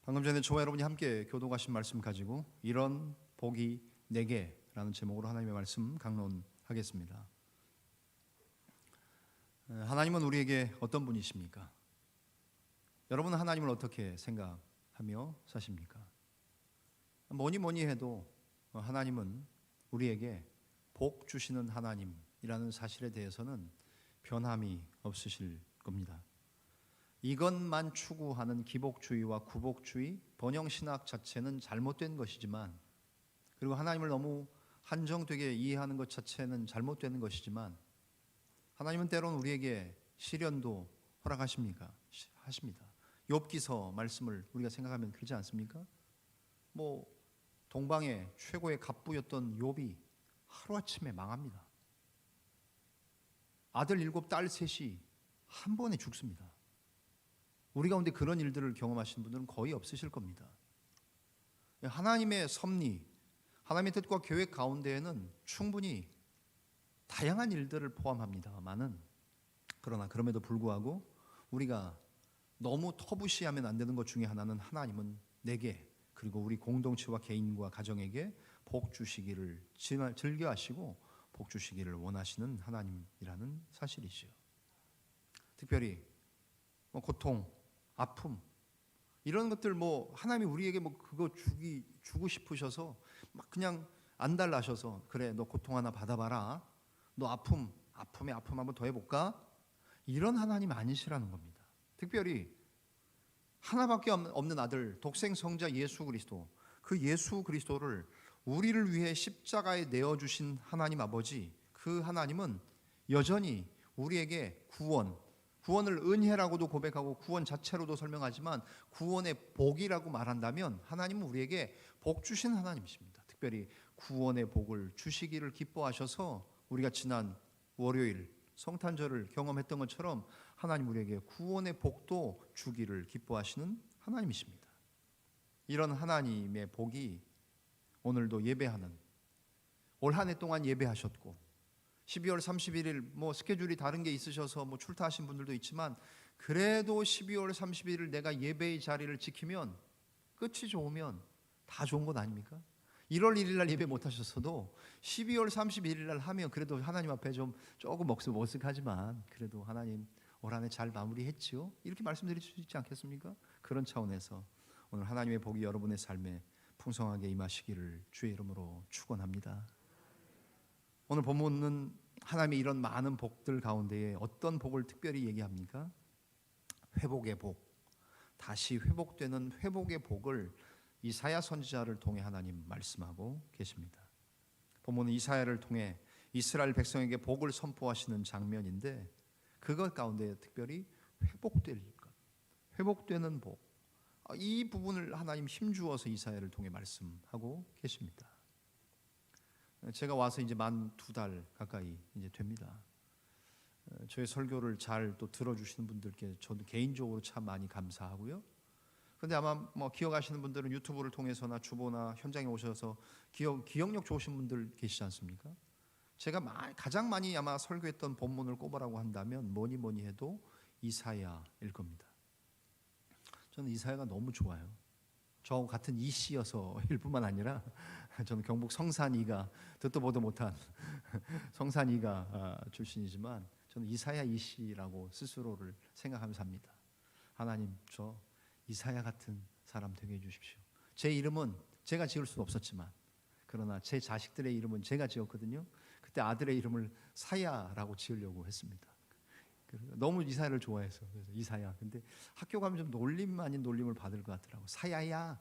방금 전에 저와 여러분이 함께 교독하신 말씀 가지고 이런 복이 내게라는 제목으로 하나님의 말씀 강론하겠습니다. 하나님은 우리에게 어떤 분이십니까? 여러분은 하나님을 어떻게 생각하며 사십니까? 뭐니 해도 하나님은 우리에게 복 주시는 하나님이라는 사실에 대해서는 변함이 없으실 겁니다. 이것만 추구하는 기복주의와 구복주의, 번영신학 자체는 잘못된 것이지만, 그리고 하나님을 너무 한정되게 이해하는 것 자체는 잘못되는 것이지만, 하나님은 때로는 우리에게 시련도 허락하십니까? 하십니다. 욥기서 말씀을 우리가 생각하면 그러지 않습니까? 동방의 최고의 갑부였던 욥이 하루아침에 망합니다. 아들 7, 딸 3이 한 번에 죽습니다. 우리 가운데 그런 일들을 경험하신 분들은 거의 없으실 겁니다. 하나님의 섭리, 하나님의 뜻과 계획 가운데에는 충분히 다양한 일들을 포함합니다만은, 그러나 그럼에도 불구하고 우리가 너무 터부시하면 안 되는 것 중에 하나는 하나님은 내게, 그리고 우리 공동체와 개인과 가정에게 복 주시기를 즐겨하시고 복 주시기를 원하시는 하나님이라는 사실이죠. 특별히 고통, 아픔, 이런 것들 하나님이 우리에게 그거 주고 싶으셔서 막 그냥 안달나셔서, 그래 너 고통 하나 받아봐라, 너 아픔에 아픔 한번 더 해볼까, 이런 하나님 아니시라는 겁니다. 특별히 하나밖에 없는 아들, 독생 성자 예수 그리스도, 그 예수 그리스도를 우리를 위해 십자가에 내어주신 하나님 아버지, 그 하나님은 여전히 우리에게 구원을 은혜라고도 고백하고 구원 자체로도 설명하지만, 구원의 복이라고 말한다면 하나님은 우리에게 복 주신 하나님이십니다. 특별히 구원의 복을 주시기를 기뻐하셔서 우리가 지난 월요일 성탄절을 경험했던 것처럼 하나님 우리에게 구원의 복도 주기를 기뻐하시는 하나님이십니다. 이런 하나님의 복이 오늘도 예배하는, 올 한 해 동안 예배하셨고 12월 31일 스케줄이 다른 게 있으셔서 출타하신 분들도 있지만, 그래도 12월 31일 내가 예배의 자리를 지키면, 끝이 좋으면 다 좋은 것 아닙니까? 1월 1일 날 예배 못 하셨어도 12월 31일 날 하면 그래도 하나님 앞에 조금 머쓱하지만 그래도 하나님 올 한 해 잘 마무리했지요? 이렇게 말씀드릴 수 있지 않겠습니까? 그런 차원에서 오늘 하나님의 복이 여러분의 삶에 풍성하게 임하시기를 주의 이름으로 축원합니다. 오늘 본문은 하나님의 이런 많은 복들 가운데에 어떤 복을 특별히 얘기합니까? 회복의 복, 다시 회복되는 회복의 복을 이사야 선지자를 통해 하나님 말씀하고 계십니다. 본문은 이사야를 통해 이스라엘 백성에게 복을 선포하시는 장면인데, 그것 가운데 특별히 회복될 것, 회복되는 복, 이 부분을 하나님 힘주어서 이사야를 통해 말씀하고 계십니다. 제가 와서 이제 만 2달 가까이 이제 됩니다. 저의 설교를 잘 또 들어주시는 분들께 저도 개인적으로 참 많이 감사하고요. 그런데 아마 기억하시는 분들은 유튜브를 통해서나 주보나 현장에 오셔서 기억력 좋으신 분들 계시지 않습니까? 제가 가장 많이 아마 설교했던 본문을 꼽으라고 한다면 뭐니 해도 이사야일 겁니다. 저는 이사야가 너무 좋아요. 저 같은 이씨여서일 뿐만 아니라 저는 경북 성산이가, 듣도 보도 못한 성산이가 출신이지만 저는 이사야 이씨라고 스스로를 생각하면서 삽니다. 하나님, 저 이사야 같은 사람 되게 해주십시오. 제 이름은 제가 지을 수 없었지만, 그러나 제 자식들의 이름은 제가 지었거든요. 그때 아들의 이름을 사야라고 지으려고 했습니다. 너무 이사야를 좋아해서. 그래서 이사야. 근데 학교 가면 좀 놀림 아닌 놀림을 받을 것 같더라고. 사야야.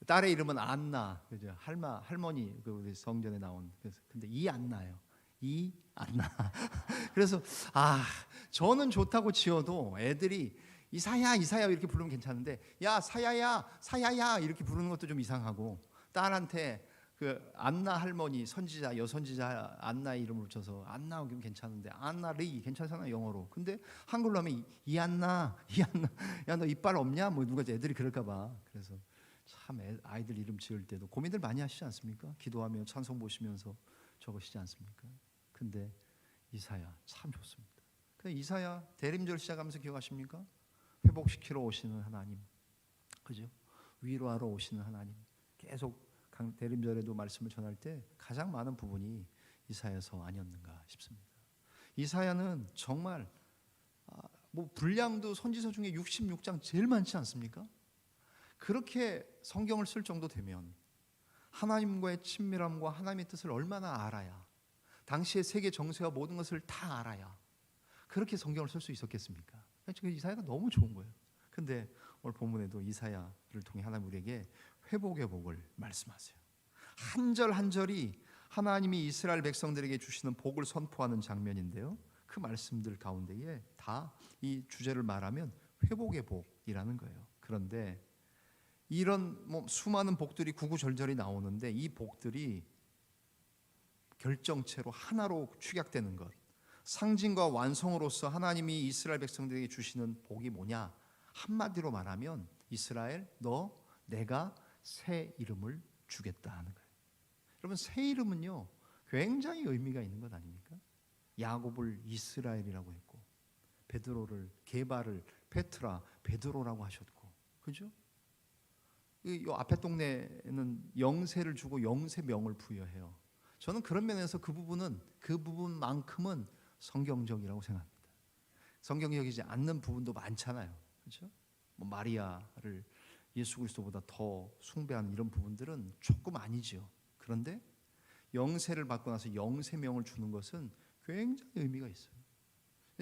딸의 이름은 안나. 그죠? 할머니, 우리 성전에 나온. 그래서 근데 이안나요. 이안나. 그래서 저는 좋다고 지어도 애들이 이사야 이렇게 부르면 괜찮은데, 야 사야야 이렇게 부르는 것도 좀 이상하고, 딸한테 그 안나 할머니 선지자, 여선지자 안나의 이름을 붙여서 안나 하면 괜찮은데, 안나리 괜찮잖아요 영어로. 근데 한글로 하면 이안나 야 너 이빨 없냐 누가 애들이 그럴까봐. 그래서 참 아이들 이름 지을 때도 고민들 많이 하시지 않습니까? 기도하며 찬송 보시면서 적으시지 않습니까? 근데 이사야 참 좋습니다. 그 이사야 대림절 시작하면서 기억하십니까? 회복시키러 오시는 하나님, 그죠? 위로하러 오시는 하나님. 계속 대림절에도 말씀을 전할 때 가장 많은 부분이 이사야서 아니었는가 싶습니다. 이사야는 정말 뭐 분량도 선지서 중에 66장 제일 많지 않습니까? 그렇게 성경을 쓸 정도 되면 하나님과의 친밀함과 하나님의 뜻을 얼마나 알아야, 당시의 세계 정세와 모든 것을 다 알아야 그렇게 성경을 쓸 수 있었겠습니까? 이사야가 너무 좋은 거예요. 근데 오늘 본문에도 이사야를 통해 하나님 우리에게 회복의 복을 말씀하세요. 한 절 한 절이 하나님이 이스라엘 백성들에게 주시는 복을 선포하는 장면인데요, 그 말씀들 가운데에 다 이 주제를 말하면 회복의 복이라는 거예요. 그런데 이런 수많은 복들이 구구절절히 나오는데 이 복들이 결정체로 하나로 축약되는 것, 상징과 완성으로서 하나님이 이스라엘 백성들에게 주시는 복이 뭐냐? 한마디로 말하면 이스라엘, 내가 새 이름을 주겠다 하는 거예요. 여러분, 새 이름은요 굉장히 의미가 있는 것 아닙니까? 야곱을 이스라엘이라고 했고, 베드로를, 게바를 페트라, 베드로라고 하셨고, 그죠? 이 앞에 동네는 영세를 주고 영세명을 부여해요. 저는 그런 면에서 그 부분만큼은 성경적이라고 생각합니다. 성경적이지 않는 부분도 많잖아요, 그렇죠? 뭐 마리아를 예수 그리스도보다 더 숭배하는 이런 부분들은 조금 아니죠. 그런데 영세를 받고 나서 영세명을 주는 것은 굉장히 의미가 있어요.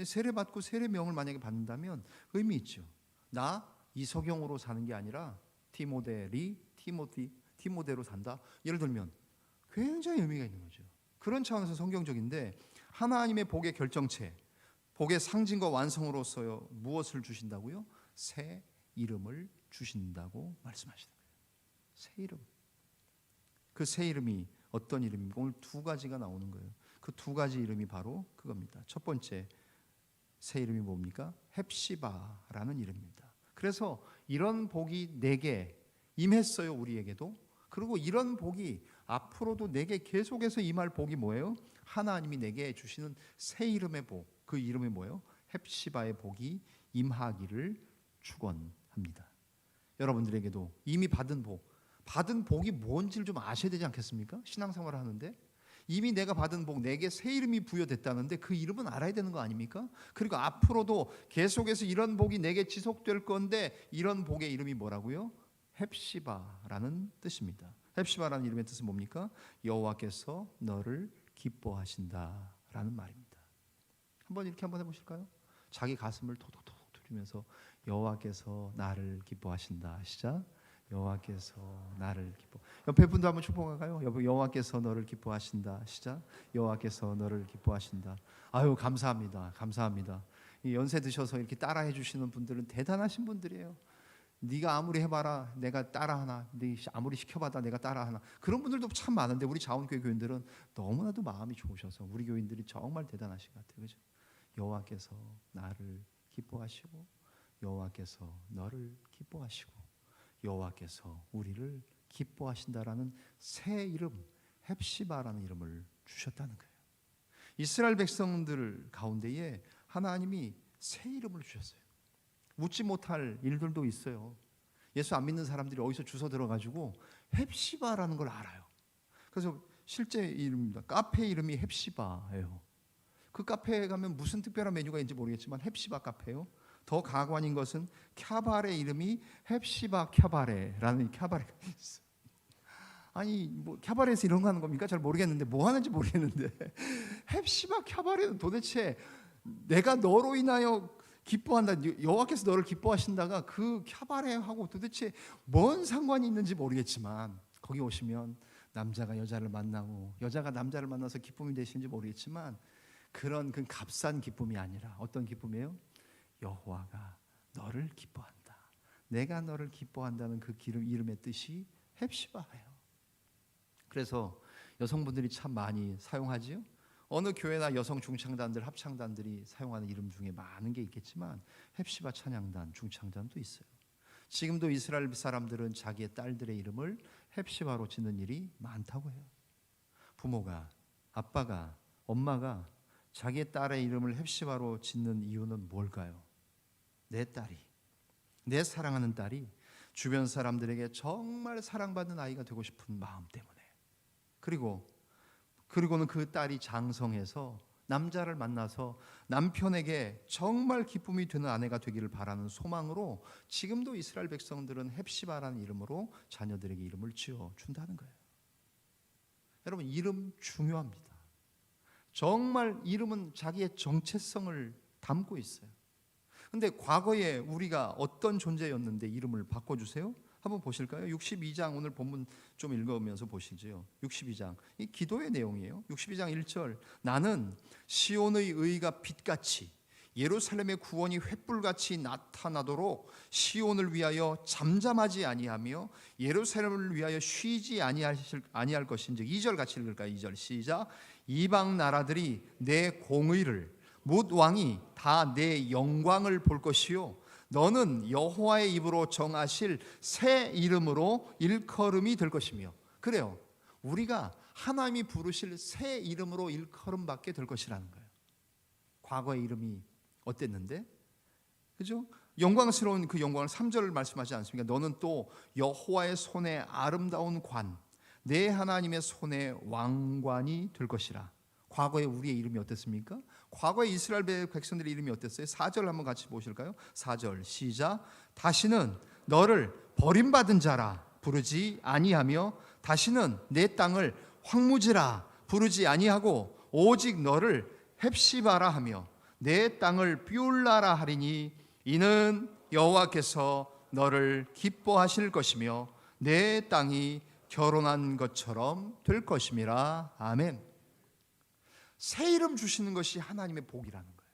세례 받고 세례명을 만약에 받는다면 의미 있죠. 나 이석영으로 사는 게 아니라 티모데로 산다. 예를 들면 굉장히 의미가 있는 거죠. 그런 차원에서 성경적인데, 하나님의 복의 결정체, 복의 상징과 완성으로서 무엇을 주신다고요? 새 이름을 주신다고 말씀하시는 거예요. 새 이름. 그 새 이름이 어떤 이름입니까? 오늘 두 가지가 나오는 거예요. 그 두 가지 이름이 바로 그겁니다. 첫 번째 새 이름이 뭡니까? 헵시바라는 이름입니다. 그래서 이런 복이 내게 임했어요, 우리에게도. 그리고 이런 복이 앞으로도 내게 계속해서 임할 복이 뭐예요? 하나님이 내게 주시는 새 이름의 복, 그 이름이 뭐예요? 헵시바의 복이 임하기를 축원합니다. 여러분들에게도 이미 받은 복이 뭔지를 좀 아셔야 되지 않겠습니까? 신앙생활을 하는데 이미 내가 받은 복, 내게 새 이름이 부여됐다는데 그 이름은 알아야 되는 거 아닙니까? 그리고 앞으로도 계속해서 이런 복이 내게 지속될 건데, 이런 복의 이름이 뭐라고요? 헵시바라는 뜻입니다. 헵시바라는 이름의 뜻은 뭡니까? 여호와께서 너를 기뻐하신다라는 말입니다. 한번 해보실까요? 자기 가슴을 토독토독 두리면서 여호와께서 나를 기뻐하신다. 시작. 여호와께서 나를 기뻐. 옆에 분도 한번 축복할까요? 여호와께서 너를 기뻐하신다. 시작. 여호와께서 너를 기뻐하신다. 아유, 감사합니다. 감사합니다. 이 연세 드셔서 이렇게 따라해 주시는 분들은 대단하신 분들이에요. 네가 아무리 해봐라 내가 따라하나, 네 아무리 시켜봐도 내가 따라하나. 그런 분들도 참 많은데 우리 자원교회 교인들은 너무나도 마음이 좋으셔서 우리 교인들이 정말 대단하신 것 같아요, 그죠? 여호와께서 나를 기뻐하시고 여호와께서 너를 기뻐하시고 여호와께서 우리를 기뻐하신다라는 새 이름, 헵시바라는 이름을 주셨다는 거예요. 이스라엘 백성들 가운데에 하나님이 새 이름을 주셨어요. 묻지 못할 일들도 있어요. 예수 안 믿는 사람들이 어디서 주워 들어가지고 헵시바라는 걸 알아요. 그래서 실제 이름입니다. 카페 이름이 헵시바예요. 그 카페에 가면 무슨 특별한 메뉴가 있는지 모르겠지만 헵시바 카페요. 더 가관인 것은 캬바레 이름이 헵시바 캬바레라는 캬바레가 있어요. 아니 뭐 캬바레에서 이런 거 하는 겁니까? 잘 모르겠는데 뭐 하는지 모르겠는데 헵시바 캬바레는 도대체 내가 너로 인하여 기뻐한다, 여호와께서 너를 기뻐하신다가 그 캬바레하고 도대체 뭔 상관이 있는지 모르겠지만, 거기 오시면 남자가 여자를 만나고 여자가 남자를 만나서 기쁨이 되시는지 모르겠지만 그런 그 값싼 기쁨이 아니라 어떤 기쁨이에요? 여호와가 너를 기뻐한다. 내가 너를 기뻐한다는 그 이름의 뜻이 헵시바예요. 그래서 여성분들이 참 많이 사용하지요. 어느 교회나 여성 중창단들, 합창단들이 사용하는 이름 중에 많은 게 있겠지만 헵시바 찬양단, 중창단도 있어요. 지금도 이스라엘 사람들은 자기의 딸들의 이름을 헵시바로 짓는 일이 많다고 해요. 부모가, 아빠가, 엄마가 자기의 딸의 이름을 헵시바로 짓는 이유는 뭘까요? 내 딸이 내 사랑하는 딸이 주변 사람들에게 정말 사랑받는 아이가 되고 싶은 마음 때문에, 그리고는 그 딸이 장성해서 남자를 만나서 남편에게 정말 기쁨이 되는 아내가 되기를 바라는 소망으로 지금도 이스라엘 백성들은 헵시바라는 이름으로 자녀들에게 이름을 지어 준다는 거예요. 여러분, 이름 중요합니다. 정말 이름은 자기의 정체성을 담고 있어요. 근데 과거에 우리가 어떤 존재였는데 이름을 바꿔주세요? 한번 보실까요? 62장 오늘 본문 좀 읽으면서 보시죠. 62장 이 기도의 내용이에요. 62장 1절, 나는 시온의 의가 빛같이 예루살렘의 구원이 횃불같이 나타나도록 시온을 위하여 잠잠하지 아니하며 예루살렘을 위하여 쉬지 아니할 것인즉. 2절 같이 읽을까요? 2절 시작. 이방 나라들이 내 공의를 뭇 왕이 다 내 영광을 볼 것이요 너는 여호와의 입으로 정하실 새 이름으로 일컬음이 될 것이며. 그래요, 우리가 하나님이 부르실 새 이름으로 일컬음 받게 될 것이라는 거예요. 과거의 이름이 어땠는데, 그죠? 영광스러운 그 영광을 3절 말씀하지 않습니까? 너는 또 여호와의 손에 아름다운 관, 내 하나님의 손에 왕관이 될 것이라. 과거에 우리의 이름이 어땠습니까? 과거에 이스라엘 백성들의 이름이 어땠어요? 4절 한번 같이 보실까요? 4절 시작. 다시는 너를 버림받은 자라 부르지 아니하며 다시는 내 땅을 황무지라 부르지 아니하고 오직 너를 헵시바라 하며 내 땅을 뷰울라라 하리니 이는 여호와께서 너를 기뻐하실 것이며 내 땅이 결혼한 것처럼 될 것임이라. 아멘. 새 이름 주시는 것이 하나님의 복이라는 거예요.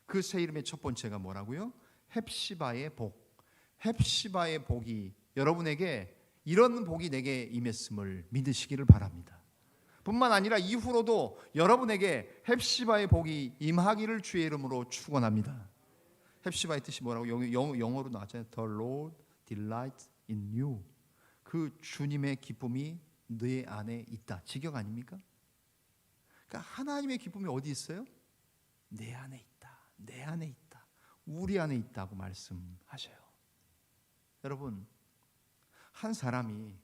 그 새 이름의 첫 번째가 뭐라고요? 헵시바의 복. 헵시바의 복이 여러분에게, 이런 복이 내게 임했음을 믿으시기를 바랍니다. 뿐만 아니라 이후로도 여러분에게 헵시바의 복이 임하기를 주의 이름으로 축원합니다. 헵시바의 뜻이 뭐라고 영어로 나왔잖아요. The Lord delights in you. 그 주님의 기쁨이 내 안에 있다. 직역 아닙니까? 그러니까 하나님의 기쁨이 어디 있어요? 내 안에 있다. 내 안에 있다. 우리 안에 있다고 말씀하셔요. 여러분, 한 사람이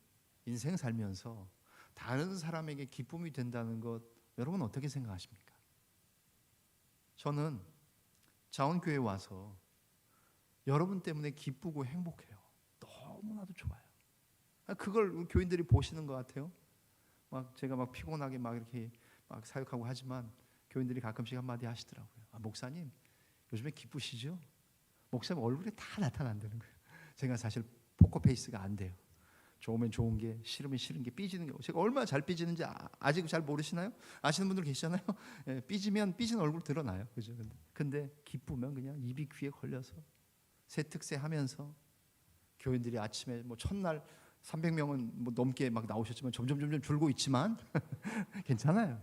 인생 살면서 다른 사람에게 기쁨이 된다는 것, 여러분 어떻게 생각하십니까? 저는 자원교회에 와서 여러분 때문에 기쁘고 행복해요. 너무나도 좋아요. 그걸 우리 교인들이 보시는 것 같아요. 막 제가 막 피곤하게 막 이렇게 막 사역하고 하지만 교인들이 가끔씩 한마디 하시더라고요. 목사님 요즘에 기쁘시죠? 목사님 얼굴에 다 나타난다는 거예요. 제가 사실 포커페이스가 안 돼요. 좋으면 좋은 게, 싫으면 싫은 게, 삐지는 게, 제가 얼마나 잘 삐지는지 아직 잘 모르시나요? 아시는 분들 계시잖아요. 예, 삐지면 삐진 얼굴 드러나요. 그죠? 근데 기쁘면 그냥 입이 귀에 걸려서 새특세 하면서, 교인들이 아침에 뭐 첫날 300명은 뭐 넘게 막 나오셨지만 점점 줄고 있지만 괜찮아요.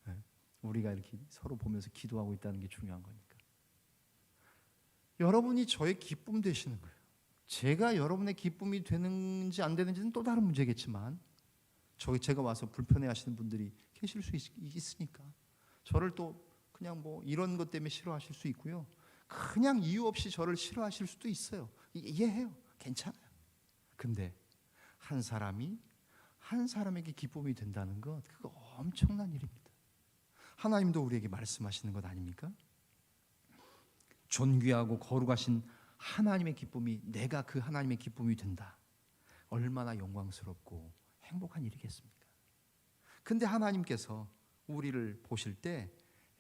예, 우리가 이렇게 서로 보면서 기도하고 있다는 게 중요한 거니까. 여러분이 저의 기쁨 되시는 거예요. 제가 여러분의 기쁨이 되는지 안 되는지는 또 다른 문제겠지만, 제가 와서 불편해하시는 분들이 계실 수 있으니까 저를 또 그냥 뭐 이런 것 때문에 싫어하실 수 있고요. 그냥 이유 없이 저를 싫어하실 수도 있어요. 이해해요. 괜찮아요. 근데 한 사람이 한 사람에게 기쁨이 된다는 것, 그거 엄청난 일입니다. 하나님도 우리에게 말씀하시는 것 아닙니까? 존귀하고 거룩하신 하나님의 기쁨이 내가 그 하나님의 기쁨이 된다. 얼마나 영광스럽고 행복한 일이겠습니까? 근데 하나님께서 우리를 보실 때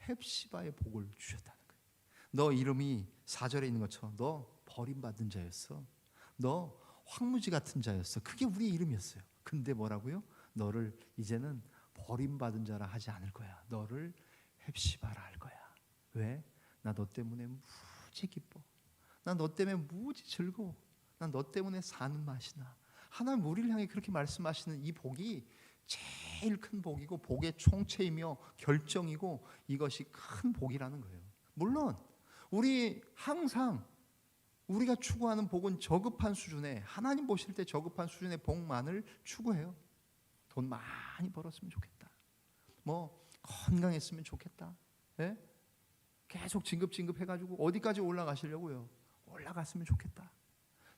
헵시바의 복을 주셨다는 거예요. 너 이름이 4절에 있는 것처럼 너 버림받은 자였어. 너 황무지 같은 자였어. 그게 우리의 이름이었어요. 근데 뭐라고요? 너를 이제는 버림받은 자라 하지 않을 거야. 너를 헵시바라 할 거야. 왜? 나 너 때문에 무지 기뻐. 난 너 때문에 무지 즐거워. 난 너 때문에 사는 맛이 나. 하나님 우리를 향해 그렇게 말씀하시는 이 복이 제일 큰 복이고 복의 총체이며 결정이고 이것이 큰 복이라는 거예요. 물론 우리 항상 우리가 추구하는 복은 저급한 수준의, 하나님 보실 때 저급한 수준의 복만을 추구해요. 돈 많이 벌었으면 좋겠다. 뭐 건강했으면 좋겠다. 예? 계속 진급 해가지고 어디까지 올라가시려고요? 올라갔으면 좋겠다.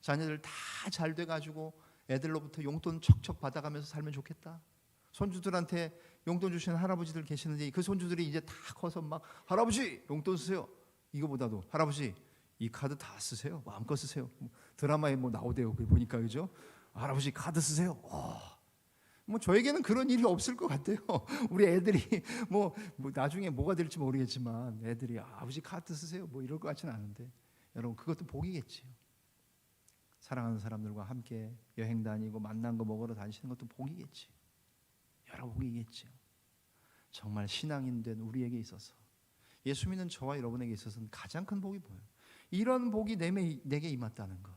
자녀들 다 잘 돼가지고 애들로부터 용돈 척척 받아가면서 살면 좋겠다. 손주들한테 용돈 주시는 할아버지들 계시는데 그 손주들이 이제 다 커서 막 할아버지 용돈 쓰세요. 이거보다도 할아버지 이 카드 다 쓰세요. 마음껏 쓰세요. 드라마에 뭐 나오대요. 그 보니까 그죠? 할아버지 카드 쓰세요. 뭐 저에게는 그런 일이 없을 것 같아요. 우리 애들이 뭐 나중에 뭐가 될지 모르겠지만 애들이 아버지 카드 쓰세요. 뭐 이럴 것 같지는 않은데 여러분 그것도 복이겠지요. 사랑하는 사람들과 함께 여행 다니고 만난 거 먹으러 다니시는 것도 복이겠지. 여러 복이겠지요. 정말 신앙인 된 우리에게 있어서 예수 믿는 저와 여러분에게 있어서는 가장 큰 복이 뭐예요? 이런 복이 내게 임했다는 것.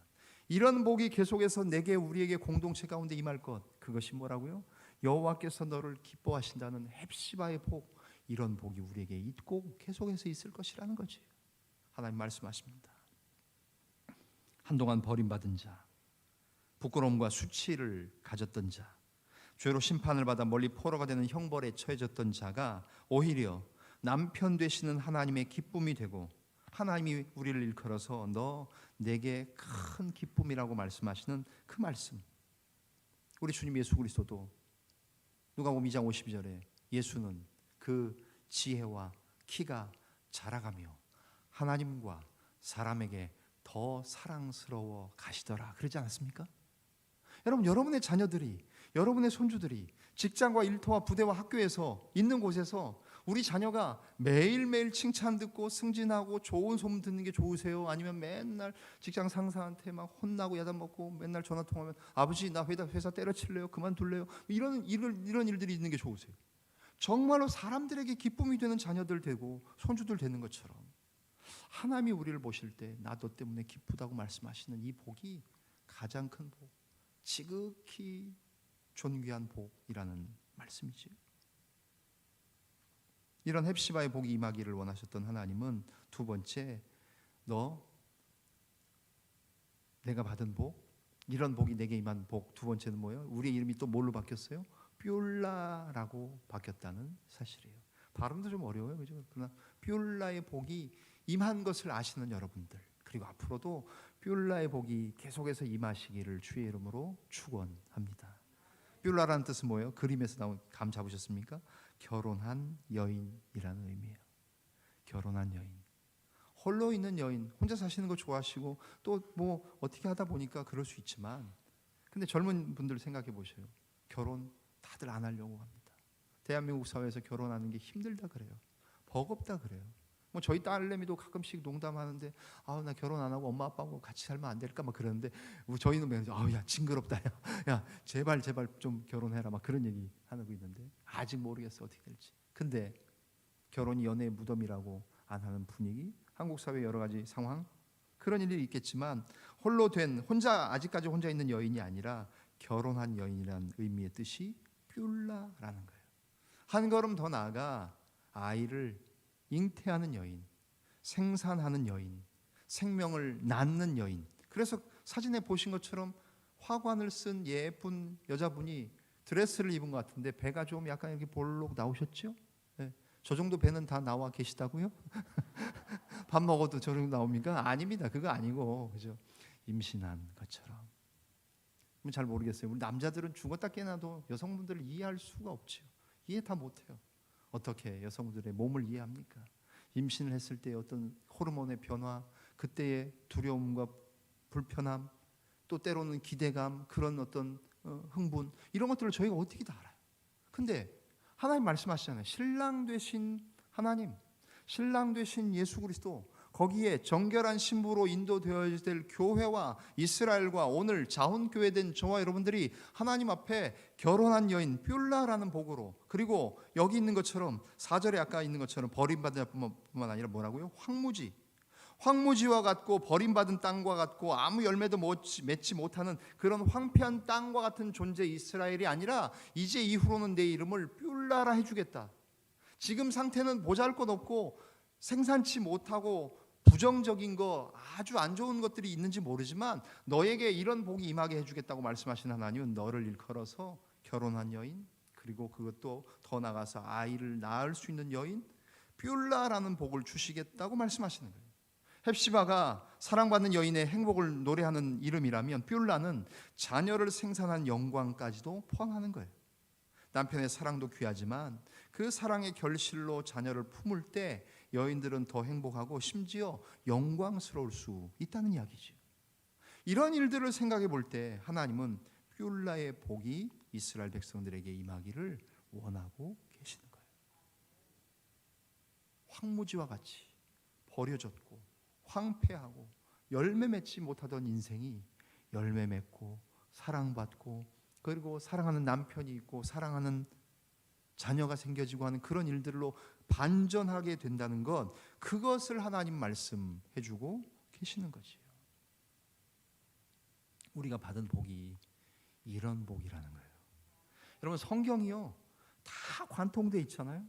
이런 복이 계속해서 내게 우리에게 공동체 가운데 임할 것. 그것이 뭐라고요? 여호와께서 너를 기뻐하신다는 헵시바의 복. 이런 복이 우리에게 있고 계속해서 있을 것이라는 거지. 하나님 말씀하십니다. 한동안 버림받은 자, 부끄러움과 수치를 가졌던 자, 죄로 심판을 받아 멀리 포로가 되는 형벌에 처해졌던 자가 오히려 남편 되시는 하나님의 기쁨이 되고 하나님이 우리를 일컬어서 너 내게 큰 기쁨이라고 말씀하시는 그 말씀. 우리 주님 예수 그리스도도 누가복음 2장 52절에 예수는 그 지혜와 키가 자라가며 하나님과 사람에게 더 사랑스러워 가시더라 그러지 않았습니까? 여러분, 여러분의 자녀들이, 여러분의 손주들이 직장과 일터와 부대와 학교에서 있는 곳에서 우리 자녀가 매일매일 칭찬 듣고 승진하고 좋은 소문 듣는 게 좋으세요? 아니면 맨날 직장 상사한테 막 혼나고 야단 먹고 맨날 전화 통화하면 아버지 나 회사 때려칠래요? 그만둘래요? 이런 일들이 있는 게 좋으세요? 정말로 사람들에게 기쁨이 되는 자녀들 되고 손주들 되는 것처럼 하나님이 우리를 보실 때 나 너 때문에 기쁘다고 말씀하시는 이 복이 가장 큰 복, 지극히 존귀한 복이라는 말씀이지요. 이런 헵시바의 복이 임하기를 원하셨던 하나님은 두 번째, 내가 받은 복, 이런 복이 내게 임한 복. 두 번째는 뭐예요? 우리의 이름이 또 뭘로 바뀌었어요? 뷸라라고 바뀌었다는 사실이에요. 발음도 좀 어려워요, 그죠? 그러나 뷸라의 복이 임한 것을 아시는 여러분들, 그리고 앞으로도 뷸라의 복이 계속해서 임하시기를 주의 이름으로 축원합니다. 뷸라라는 뜻은 뭐예요? 그림에서 나온 감 잡으셨습니까? 결혼한 여인이라는 의미예요. 결혼한 여인. 홀로 있는 여인, 혼자 사시는 거 좋아하시고 또 뭐 어떻게 하다 보니까 그럴 수 있지만, 근데 젊은 분들 생각해 보세요. 결혼 다들 안 하려고 합니다. 대한민국 사회에서 결혼하는 게 힘들다 그래요. 버겁다 그래요. 뭐 저희 딸내미도 가끔씩 농담하는데 나 결혼 안 하고 엄마 아빠하고 같이 살면 안 될까 막 그러는데 저희는 야 징그럽다 야 제발 좀 결혼해라 막 그런 얘기 하고 있는데 아직 모르겠어 어떻게 될지. 근데 결혼이 연애의 무덤이라고 안 하는 분위기, 한국 사회 여러 가지 상황, 그런 일이 있겠지만 아직까지 혼자 있는 여인이 아니라 결혼한 여인이라는 의미의 뜻이 뷸라라는 거예요. 한 걸음 더 나아가 아이를 잉태하는 여인, 생산하는 여인, 생명을 낳는 여인. 그래서 사진에 보신 것처럼 화관을 쓴 예쁜 여자분이 드레스를 입은 것 같은데 배가 좀 약간 이렇게 볼록 나오셨죠? 네. 저 정도 배는 다 나와 계시다고요? 밥 먹어도 저 정도 나옵니까? 아닙니다. 그거 아니고, 그죠? 임신한 것처럼. 잘 모르겠어요. 우리 남자들은 죽었다 깨어나도 여성분들을 이해할 수가 없죠. 이해 다 못해요. 어떻게 여성들의 몸을 이해합니까? 임신을 했을 때 어떤 호르몬의 변화, 그때의 두려움과 불편함, 또 때로는 기대감, 그런 어떤 흥분, 이런 것들을 저희가 어떻게 다 알아요? 근데 하나님 말씀하시잖아요. 신랑 되신 하나님, 신랑 되신 예수 그리스도, 거기에 정결한 신부로 인도되어야 될 교회와 이스라엘과 오늘 자혼교회된 저와 여러분들이 하나님 앞에 결혼한 여인 뷸라라는 복으로, 그리고 여기 있는 것처럼 4절에 아까 있는 것처럼 버림받은 자뿐만 아니라 뭐라고요? 황무지와 같고 버림받은 땅과 같고 아무 열매도 맺지 못하는 그런 황폐한 땅과 같은 존재 이스라엘이 아니라 이제 이후로는 내 이름을 뷸라라 해주겠다. 지금 상태는 보잘것없고 생산치 못하고 부정적인 거, 아주 안 좋은 것들이 있는지 모르지만 너에게 이런 복이 임하게 해주겠다고 말씀하신 하나님은 너를 일컬어서 결혼한 여인, 그리고 그것도 더 나아가서 아이를 낳을 수 있는 여인 뷸라라는 복을 주시겠다고 말씀하시는 거예요. 헵시바가 사랑받는 여인의 행복을 노래하는 이름이라면 뷸라는 자녀를 생산한 영광까지도 포함하는 거예요. 남편의 사랑도 귀하지만 그 사랑의 결실로 자녀를 품을 때 여인들은 더 행복하고 심지어 영광스러울 수 있다는 이야기죠. 이런 일들을 생각해 볼 때 하나님은 뷸라의 복이 이스라엘 백성들에게 임하기를 원하고 계시는 거예요. 황무지와 같이 버려졌고 황폐하고 열매 맺지 못하던 인생이 열매 맺고 사랑받고 그리고 사랑하는 남편이 있고 사랑하는 자녀가 생겨지고 하는 그런 일들로 반전하게 된다는 것, 그것을 하나님 말씀해 주고 계시는 거지요. 우리가 받은 복이 이런 복이라는 거예요. 여러분, 성경이요 다 관통돼 있잖아요.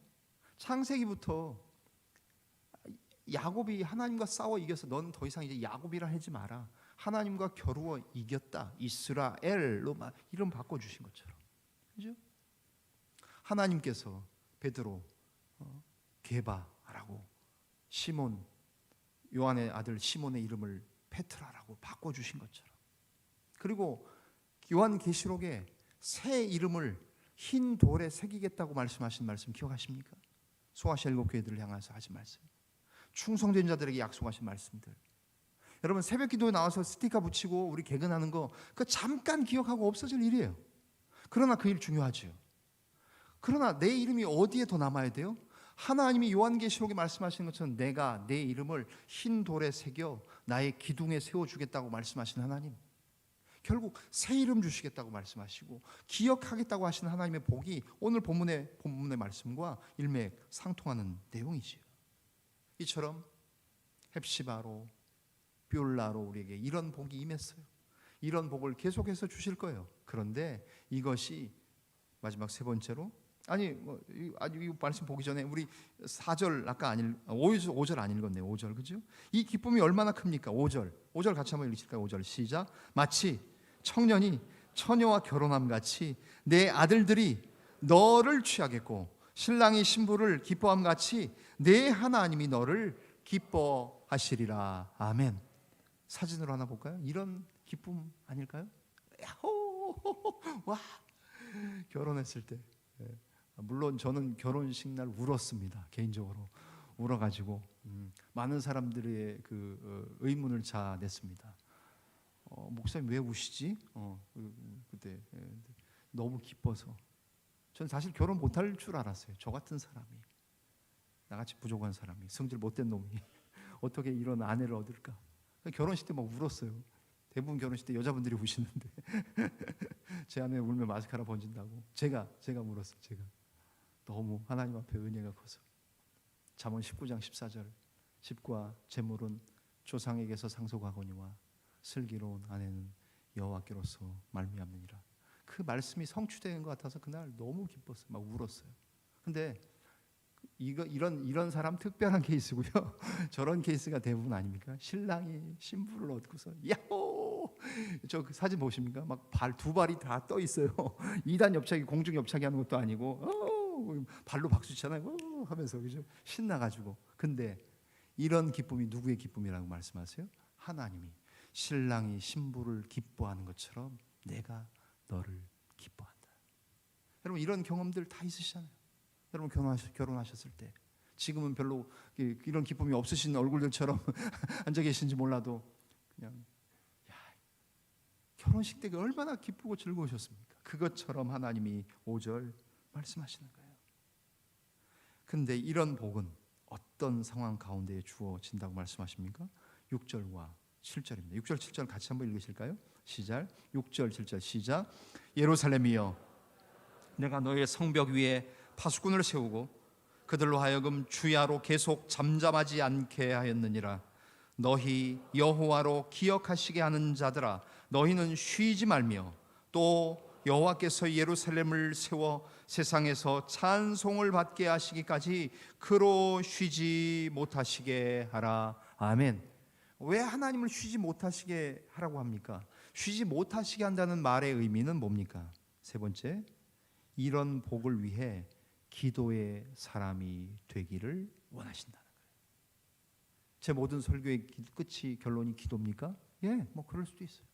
창세기부터 야곱이 하나님과 싸워 이겨서 너는 더 이상 이제 야곱이라 하지 마라, 하나님과 겨루어 이겼다, 이스라엘로 이름 바꿔주신 것처럼, 그죠? 하나님께서 베드로 게바라고, 시몬 요한의 아들 시몬의 이름을 페트라라고 바꿔주신 것처럼, 그리고 요한계시록에 새 이름을 흰 돌에 새기겠다고 말씀하신 말씀 기억하십니까? 소아시아 7교회들을 향해서 하신 말씀, 충성된 자들에게 약속하신 말씀들. 여러분, 새벽 기도에 나와서 스티커 붙이고 우리 개근하는 거 그거 잠깐 기억하고 없어질 일이에요. 그러나 그 일 중요하죠. 그러나 내 이름이 어디에 더 남아야 돼요? 하나님이 요한계시록에 말씀하시는 것처럼 내가 내 이름을 흰 돌에 새겨 나의 기둥에 세워주겠다고 말씀하신 하나님, 결국 새 이름 주시겠다고 말씀하시고 기억하겠다고 하시는 하나님의 복이 오늘 본문의 말씀과 일맥상통하는 내용이지요. 이처럼 헵시바로 뷸라로 우리에게 이런 복이 임했어요. 이런 복을 계속해서 주실 거예요. 그런데 이것이 마지막 세 번째로, 이 말씀 보기 전에 우리 4절 아까 5절 안 읽었네요. 5절, 그죠? 이 기쁨이 얼마나 큽니까? 5절 같이 한번 읽으실까요? 5절 시작. 마치 청년이 처녀와 결혼함 같이 내 아들들이 너를 취하겠고 신랑이 신부를 기뻐함 같이 내 하나님이 너를 기뻐하시리라. 아멘. 사진으로 하나 볼까요? 이런 기쁨 아닐까요? 야호! 와! 결혼했을 때, 물론 저는 결혼식 날 울었습니다. 개인적으로 울어가지고 많은 사람들의 그 의문을 자냈습니다. 목사님 왜 우시지? 그때 너무 기뻐서. 전 사실 결혼 못할 줄 알았어요. 저 같은 사람이, 나같이 부족한 사람이, 성질 못된 놈이 어떻게 이런 아내를 얻을까? 결혼식 때 막 울었어요. 대부분 결혼식 때 여자분들이 우시는데 제 아내 울면 마스카라 번진다고 제가 울었어요. 제가 너무 하나님 앞에 은혜가 커서. 잠언 19장 14절, 집과 재물은 조상에게서 상속하거니와 슬기로운 아내는 여호와께로서 말미암느니라. 그 말씀이 성취된 것 같아서 그날 너무 기뻤어요. 막 울었어요. 근데 이런 사람 특별한 케이스고요. 저런 케이스가 대부분 아닙니까? 신랑이 신부를 얻고서 야호! 저 그 사진 보십니까? 막 두 발이 다 떠 있어요. 2단 옆차기, 공중 옆차기 하는 것도 아니고 발로 박수 치잖아요. 하면서, 그죠? 신나가지고. 근데 이런 기쁨이 누구의 기쁨이라고 말씀하세요? 하나님이 신랑이 신부를 기뻐하는 것처럼 내가 너를 기뻐한다. 여러분, 이런 경험들 다 있으시잖아요. 여러분, 결혼하셨을 때 지금은 별로 이런 기쁨이 없으신 얼굴들처럼 앉아 계신지 몰라도 그냥 결혼식 때 얼마나 기쁘고 즐거우셨습니까? 그것처럼 하나님이 5절 말씀하시는 거예요. 근데 이런 복은 어떤 상황 가운데에 주어진다고 말씀하십니까? 6절과 7절입니다. 6절 7절 같이 한번 읽으실까요? 시작. 6절 7절 시작. 예루살렘이여, 내가 너의 성벽 위에 파수꾼을 세우고 그들로 하여금 주야로 계속 잠잠하지 않게 하였느니라. 너희 여호와로 기억하시게 하는 자들아, 너희는 쉬지 말며 또 여호와께서 예루살렘을 세워 세상에서 찬송을 받게 하시기까지 그로 쉬지 못하시게 하라. 아멘. 왜 하나님을 쉬지 못하시게 하라고 합니까? 쉬지 못하시게 한다는 말의 의미는 뭡니까? 세 번째, 이런 복을 위해 기도의 사람이 되기를 원하신다는 거예요. 제 모든 설교의 끝이 결론이 기도입니까? 예, 뭐 그럴 수도 있어요.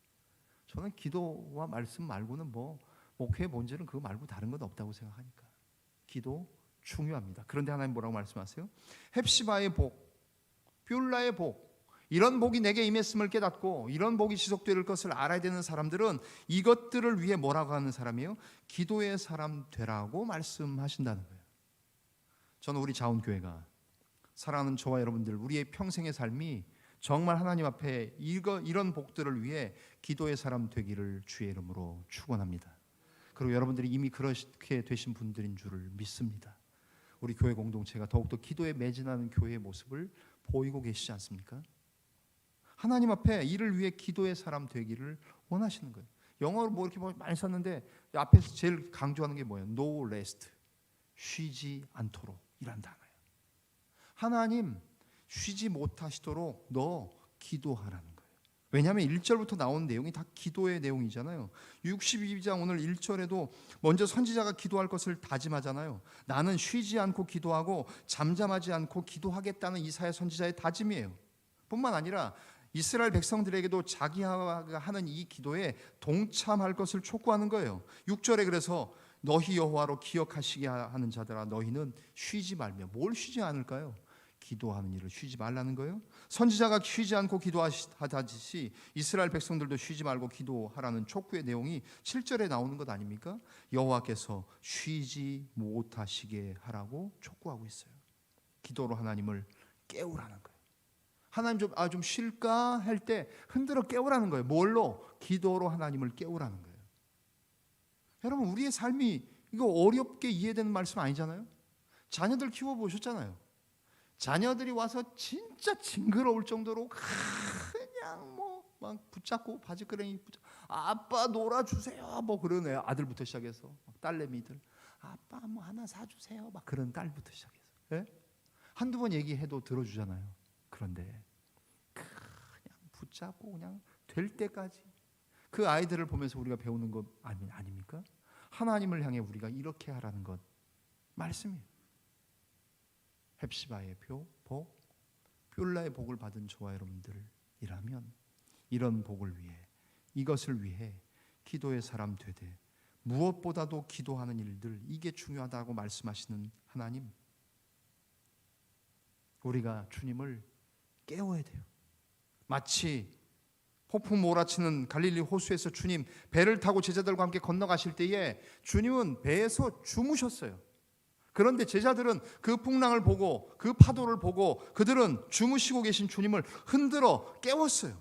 저는 기도와 말씀 말고는 뭐 목회의 본질은 그거 말고 다른 건 없다고 생각하니까 기도 중요합니다. 그런데 하나님 뭐라고 말씀하세요? 헵시바의 복, 뷸라의 복, 이런 복이 내게 임했음을 깨닫고 이런 복이 지속될 것을 알아야 되는 사람들은 이것들을 위해 뭐라고 하는 사람이에요? 기도의 사람 되라고 말씀하신다는 거예요. 저는 우리 자원교회가 사랑하는 저와 여러분들, 우리의 평생의 삶이 정말 하나님 앞에 이런 복들을 위해 기도의 사람 되기를 주의 이름으로 축원합니다. 그리고 여러분들이 이미 그렇게 되신 분들인 줄을 믿습니다. 우리 교회 공동체가 더욱더 기도에 매진하는 교회의 모습을 보이고 계시지 않습니까? 하나님 앞에 이를 위해 기도의 사람 되기를 원하시는 거예요. 영어로 뭐 이렇게 많이 썼는데 앞에서 제일 강조하는 게 뭐예요? No rest, 쉬지 않도록 이란 단어예요. 하나님 쉬지 못하시도록 너 기도하라는 거예요. 왜냐하면 1절부터 나온 내용이 다 기도의 내용이잖아요. 62장 오늘 1절에도 먼저 선지자가 기도할 것을 다짐하잖아요. 나는 쉬지 않고 기도하고 잠잠하지 않고 기도하겠다는 이사야 선지자의 다짐이에요. 뿐만 아니라 이스라엘 백성들에게도 자기가 하는 이 기도에 동참할 것을 촉구하는 거예요. 6절에 그래서 너희 여호와로 기억하시게 하는 자들아 너희는 쉬지 말며, 뭘 쉬지 않을까요? 기도하는 일을 쉬지 말라는 거예요. 선지자가 쉬지 않고 기도하듯이 이스라엘 백성들도 쉬지 말고 기도하라는 촉구의 내용이 7절에 나오는 것 아닙니까? 여호와께서 쉬지 못하시게 하라고 촉구하고 있어요. 기도로 하나님을 깨우라는 거예요. 하나님 좀 쉴까 할 때 흔들어 깨우라는 거예요. 뭘로? 기도로 하나님을 깨우라는 거예요. 여러분, 우리의 삶이 이거 어렵게 이해되는 말씀 아니잖아요. 자녀들 키워보셨잖아요. 자녀들이 와서 진짜 징그러울 정도로 그냥 뭐 막 붙잡고 바지끄레기 아빠 놀아주세요 뭐 그러네요. 아들부터 시작해서 딸내미들 아빠 뭐 하나 사주세요 막 그런 딸부터 시작해서, 예? 한두 번 얘기해도 들어주잖아요. 그런데 그냥 붙잡고 그냥 될 때까지 그 아이들을 보면서 우리가 배우는 것 아닙니까? 하나님을 향해 우리가 이렇게 하라는 것 말씀이에요. 헵시바의 복, 뷸라의 복을 받은 저와 여러분들이라면 이런 복을 위해, 이것을 위해 기도의 사람 되되 무엇보다도 기도하는 일들, 이게 중요하다고 말씀하시는 하나님, 우리가 주님을 깨워야 돼요. 마치 폭풍 몰아치는 갈릴리 호수에서 주님 배를 타고 제자들과 함께 건너가실 때에 주님은 배에서 주무셨어요. 그런데 제자들은 그 풍랑을 보고 그 파도를 보고 그들은 주무시고 계신 주님을 흔들어 깨웠어요.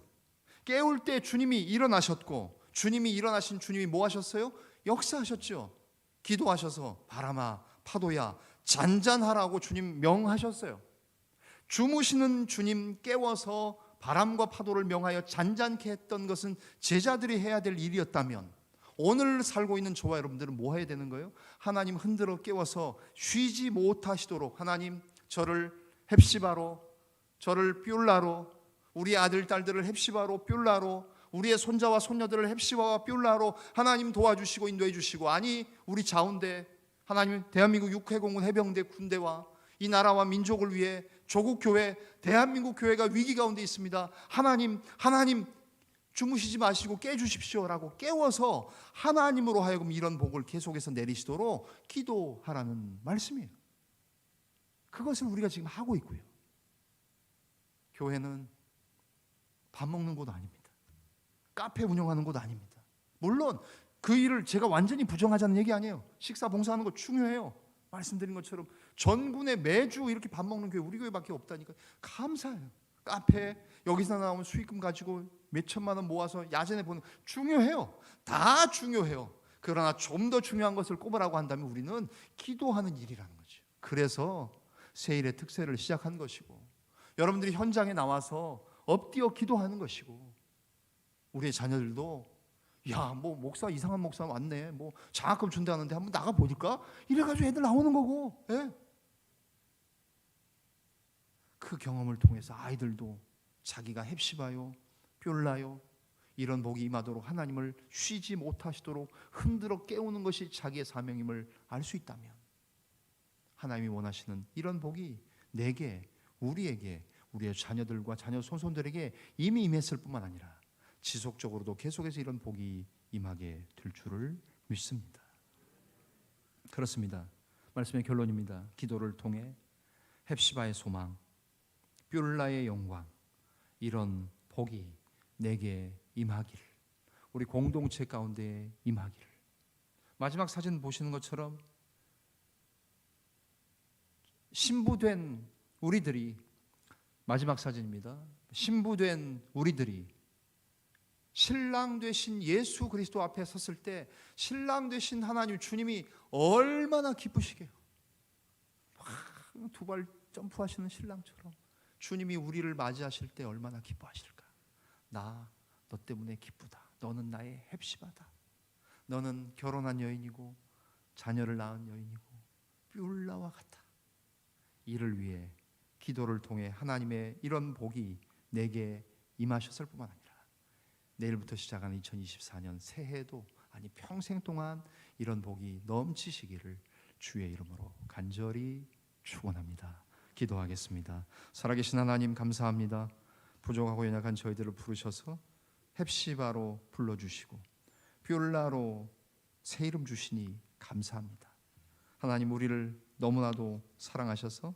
깨울 때 주님이 일어나셨고, 주님이 일어나신 주님이 뭐 하셨어요? 역사하셨죠. 기도하셔서 바람아 파도야 잔잔하라고 주님 명하셨어요. 주무시는 주님 깨워서 바람과 파도를 명하여 잔잔케 했던 것은 제자들이 해야 될 일이었다면 오늘 살고 있는 저와 여러분들은 뭐 해야 되는 거예요? 하나님 흔들어 깨워서 쉬지 못하시도록 하나님 저를 헵시바로, 저를 뷸라로, 우리 아들 딸들을 헵시바로 뷸라로, 우리의 손자와 손녀들을 헵시바와 뷸라로 하나님 도와주시고 인도해 주시고, 아니 우리 자운대 하나님 대한민국 육해공군 해병대 군대와 이 나라와 민족을 위해 조국 교회, 대한민국 교회가 위기 가운데 있습니다. 하나님 주무시지 마시고 깨주십시오라고 깨워서 하나님으로 하여금 이런 복을 계속해서 내리시도록 기도하라는 말씀이에요. 그것을 우리가 지금 하고 있고요. 교회는 밥 먹는 곳 아닙니다. 카페 운영하는 곳 아닙니다. 물론 그 일을 제가 완전히 부정하자는 얘기 아니에요. 식사 봉사하는 거 중요해요. 말씀드린 것처럼 전군에 매주 이렇게 밥 먹는 교회 우리 교회밖에 없다니까 감사해요. 카페 여기서 나오는 수익금 가지고 몇 천만 원 모아서 야전에 보는 중요해요. 다 중요해요. 그러나 좀 더 중요한 것을 꼽으라고 한다면 우리는 기도하는 일이라는 거죠. 그래서 세일의 특세를 시작한 것이고 여러분들이 현장에 나와서 엎드려 기도하는 것이고 우리의 자녀들도 야, 뭐 목사 이상한 목사 왔네. 뭐 장학금 준다는데 한번 나가 보니까 이래가지고 애들 나오는 거고. 예? 그 경험을 통해서 아이들도 자기가 헵시바요, 뷸라요 이런 복이 임하도록 하나님을 쉬지 못하시도록 흔들어 깨우는 것이 자기의 사명임을 알 수 있다면 하나님이 원하시는 이런 복이 내게, 우리에게, 우리의 자녀들과 자녀 손손들에게 이미 임했을 뿐만 아니라 지속적으로도 계속해서 이런 복이 임하게 될 줄을 믿습니다. 그렇습니다. 말씀의 결론입니다. 기도를 통해 헵시바의 소망, 뷸라의 영광, 이런 복이 내게 임하기를, 우리 공동체 가운데 임하기를. 마지막 사진 보시는 것처럼 신부된 우리들이, 마지막 사진입니다. 신부된 우리들이 신랑 되신 예수 그리스도 앞에 섰을 때 신랑 되신 하나님 주님이 얼마나 기쁘시게요. 두 발 점프하시는 신랑처럼 주님이 우리를 맞이하실 때 얼마나 기뻐하실까. 나 너 때문에 기쁘다. 너는 나의 헵시바다. 너는 결혼한 여인이고 자녀를 낳은 여인이고 뷸라와 같다. 이를 위해 기도를 통해 하나님의 이런 복이 내게 임하셨을 뿐만 아니라 내일부터 시작하는 2024년 새해도, 아니 평생 동안 이런 복이 넘치시기를 주의 이름으로 간절히 축원합니다. 기도하겠습니다. 살아계신 하나님, 감사합니다. 부족하고 연약한 저희들을 부르셔서 헵시바로 불러주시고 뷸라로 새 이름 주시니 감사합니다. 하나님, 우리를 너무나도 사랑하셔서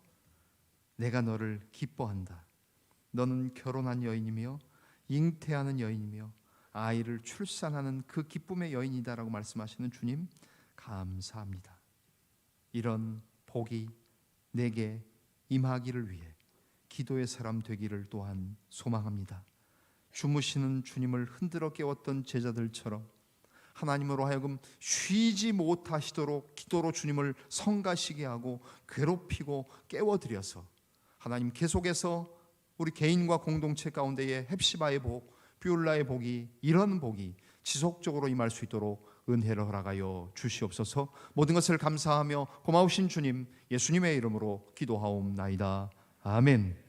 내가 너를 기뻐한다. 너는 결혼한 여인이며 잉태하는 여인이며 아이를 출산하는 그 기쁨의 여인이다라고 말씀하시는 주님, 감사합니다. 이런 복이 내게 임하기를 위해 기도의 사람 되기를 또한 소망합니다. 주무시는 주님을 흔들어 깨웠던 제자들처럼 하나님으로 하여금 쉬지 못하시도록 기도로 주님을 성가시게 하고 괴롭히고 깨워드려서 하나님 계속해서 우리 개인과 공동체 가운데에 헵시바의 복, 뷸라의 복이, 이런 복이 지속적으로 임할 수 있도록 은혜를 허락하여 주시옵소서. 모든 것을 감사하며 고마우신 주님, 예수님의 이름으로 기도하옵나이다. 아멘.